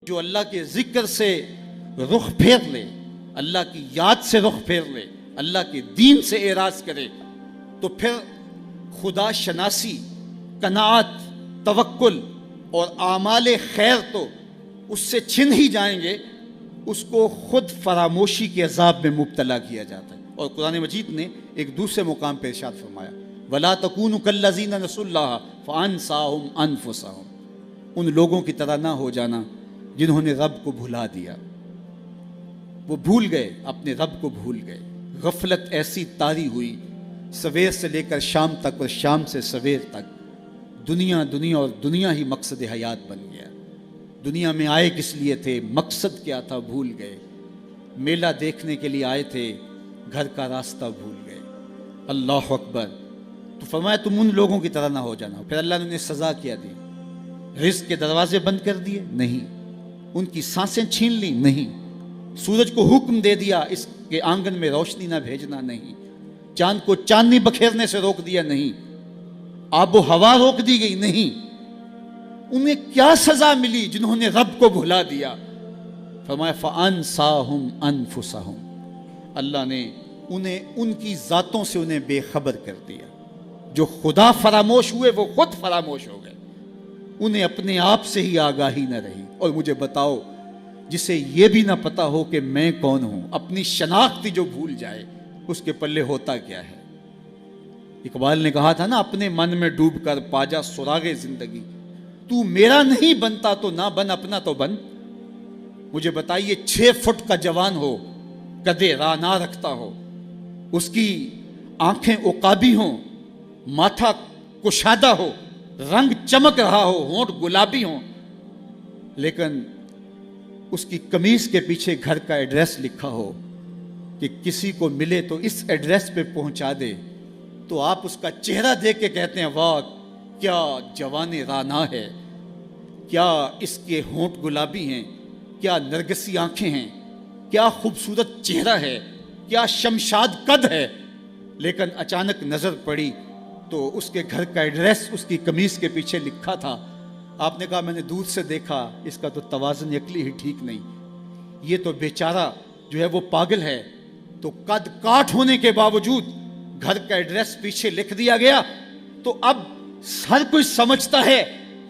جو اللہ کے ذکر سے رخ پھیر لے، اللہ کی یاد سے رخ پھیر لے، اللہ کے دین سے اعراض کرے، تو پھر خدا شناسی، قناعت، توکل اور اعمال خیر تو اس سے چھن ہی جائیں گے، اس کو خود فراموشی کے عذاب میں مبتلا کیا جاتا ہے۔ اور قرآن مجید نے ایک دوسرے مقام پہ ارشاد فرمایا وَلَا تَكُونُوا كَالَّذِينَ نَسُوا اللَّهَ فَأَنسَاهُمْ أَنفُسَهُمْ، ان لوگوں کی طرح نہ ہو جانا جنہوں نے رب کو بھلا دیا۔ وہ بھول گئے، اپنے رب کو بھول گئے، غفلت ایسی طاری ہوئی، سویر سے لے کر شام تک اور شام سے سویر تک دنیا دنیا اور دنیا ہی مقصد حیات بن گیا۔ دنیا میں آئے کس لیے تھے، مقصد کیا تھا، بھول گئے۔ میلہ دیکھنے کے لیے آئے تھے، گھر کا راستہ بھول گئے۔ اللہ اکبر۔ تو فرمایا تم ان لوگوں کی طرح نہ ہو جانا۔ پھر اللہ نے انہیں سزا کیا دی، رزق کے دروازے بند کر دیے؟ نہیں۔ ان کی سانسیں چھین لی؟ نہیں۔ سورج کو حکم دے دیا اس کے آنگن میں روشنی نہ بھیجنا؟ نہیں۔ چاند کو چاندنی بکھیرنے سے روک دیا؟ نہیں۔ آب و ہوا روک دی گئی؟ نہیں۔ انہیں کیا سزا ملی جنہوں نے رب کو بھلا دیا؟ فرمایا فَأَنسَاهُمْ أَنفُسَهُمْ، اللہ نے انہیں ان کی ذاتوں سے انہیں بے خبر کر دیا۔ جو خدا فراموش ہوئے وہ خود فراموش ہو گئے، انہیں اپنے آپ سے ہی آگاہی نہ رہی۔ اور مجھے بتاؤ، جسے یہ بھی نہ پتا ہو کہ میں کون ہوں، اپنی شناخت جو بھول جائے، اس کے پلے ہوتا کیا ہے؟ اقبال نے کہا تھا نا، اپنے من میں ڈوب کر پاجا سراغ زندگی، تو میرا نہیں بنتا تو نہ بن، اپنا تو بن۔ مجھے بتائیے، 6 فٹ کا جوان ہو، قدے راہ نہ رکھتا ہو، اس کی آنکھیں عقابی ہوں، ماتھا کشادہ ہو، رنگ چمک رہا ہو، ہونٹ گلابی ہوں، لیکن اس کی قمیص کے پیچھے گھر کا ایڈریس لکھا ہو کہ کسی کو ملے تو اس ایڈریس پہ پہنچا دے، تو آپ اس کا چہرہ دیکھ کے کہتے ہیں واہ کیا جوان رانا ہے، کیا اس کے ہونٹ گلابی ہیں، کیا نرگسی آنکھیں ہیں، کیا خوبصورت چہرہ ہے، کیا شمشاد قد ہے۔ لیکن اچانک نظر پڑی تو اس کے گھر کا ایڈریس اس کی قمیص کے پیچھے لکھا تھا۔ آپ نے کہا میں نے دور سے دیکھا، اس کا تو توازن عقلی ہی ٹھیک نہیں، یہ تو بیچارہ جو ہے وہ پاگل ہے۔ تو قد کاٹ ہونے کے باوجود گھر کا ایڈریس پیچھے لکھ دیا گیا، تو اب ہر کوئی سمجھتا ہے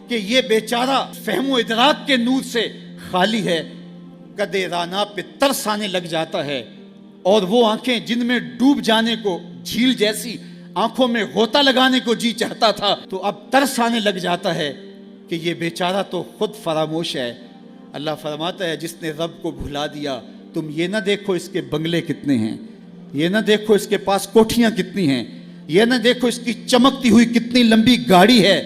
کہ یہ بیچارہ فہم و ادراک کے نور سے خالی ہے۔ قد رانا پہ ترس آنے لگ جاتا ہے، اور وہ آنکھیں جن میں ڈوب جانے کو، جھیل جیسی آنکھوں میں غوطہ لگانے کو جی چاہتا تھا، تو اب ترس آنے لگ جاتا ہے کہ یہ بیچارہ تو خود فراموش ہے۔ اللہ فرماتا ہے جس نے رب کو بھلا دیا، تم یہ نہ دیکھو اس کے بنگلے کتنے ہیں، یہ نہ دیکھو اس کے پاس کوٹھیاں کتنی ہیں، یہ نہ دیکھو اس کی چمکتی ہوئی کتنی لمبی گاڑی ہے،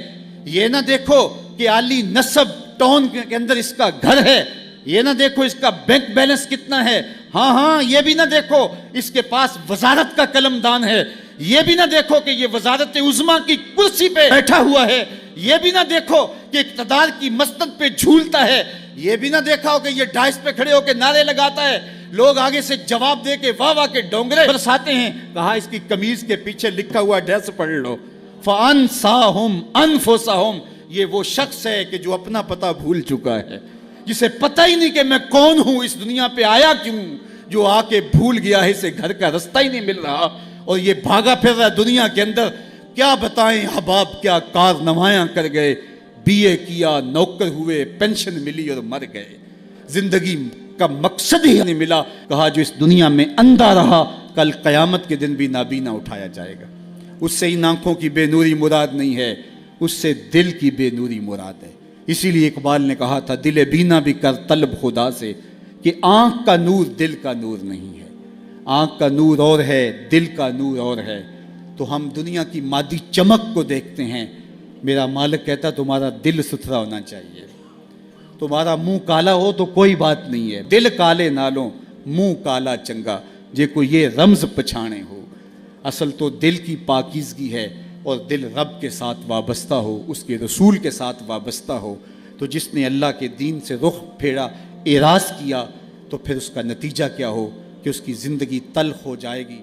یہ نہ دیکھو کہ عالی نسب ٹاؤن کے اندر اس کا گھر ہے، یہ نہ دیکھو اس کا بینک بیلنس کتنا ہے، ہاں یہ بھی نہ دیکھو اس کے پاس وزارت کا قلم دان ہے، یہ بھی نہ دیکھو کہ یہ وزارت عظمیٰ کی کرسی پہ بیٹھا ہوا ہے، یہ بھی نہ دیکھو کہ اقتدار کی مسند پہ جھولتا ہے، یہ بھی نہ دیکھا ہو کہ یہ ڈائس پہ کھڑے ہو کے نعرے لگاتا ہے، لوگ آگے سے جواب دے کے واہ واہ کے ڈونگرے برساتے ہیں۔ کہا اس کی قمیض کے پیچھے لکھا ہوا ایڈریس پڑھ لو، فَأَنسَاهُمْ أَنفُسَهُمْ، یہ وہ شخص ہے کہ جو اپنا پتہ بھول چکا ہے، جسے پتہ ہی نہیں کہ میں کون ہوں، اس دنیا پہ آیا کیوں، جو آ کے بھول گیا ہے، اسے گھر کا رستہ ہی نہیں مل رہا، اور یہ بھاگا پھر رہا دنیا کے اندر۔ کیا بتائیں احباب، کیا کار نمایاں کر گئے، بی اے کیا، نوکر ہوئے، پینشن ملی اور مر گئے، زندگی کا مقصد ہی نہیں ملا۔ کہا جو اس دنیا میں اندھا رہا، کل قیامت کے دن بھی نابینا اٹھایا جائے گا۔ اس سے ان آنکھوں کی بے نوری مراد نہیں ہے، اس سے دل کی بے نوری مراد ہے۔ اسی لیے اقبال نے کہا تھا دل بینا بھی کر طلب خدا سے، کہ آنکھ کا نور دل کا نور نہیں ہے، آنکھ کا نور اور ہے، دل کا نور اور ہے۔ تو ہم دنیا کی مادی چمک کو دیکھتے ہیں، میرا مالک کہتا تمہارا دل ستھرا ہونا چاہیے، تمہارا منہ کالا ہو تو کوئی بات نہیں ہے، دل کالے نالوں منہ کالا چنگا، جے کو یہ رمز پچھانے ہو۔ اصل تو دل کی پاکیزگی ہے، اور دل رب کے ساتھ وابستہ ہو، اس کے رسول کے ساتھ وابستہ ہو۔ تو جس نے اللہ کے دین سے رخ پھیرا، اعراض کیا، تو پھر اس کا نتیجہ کیا ہو کہ اس کی زندگی تلخ ہو جائے گی۔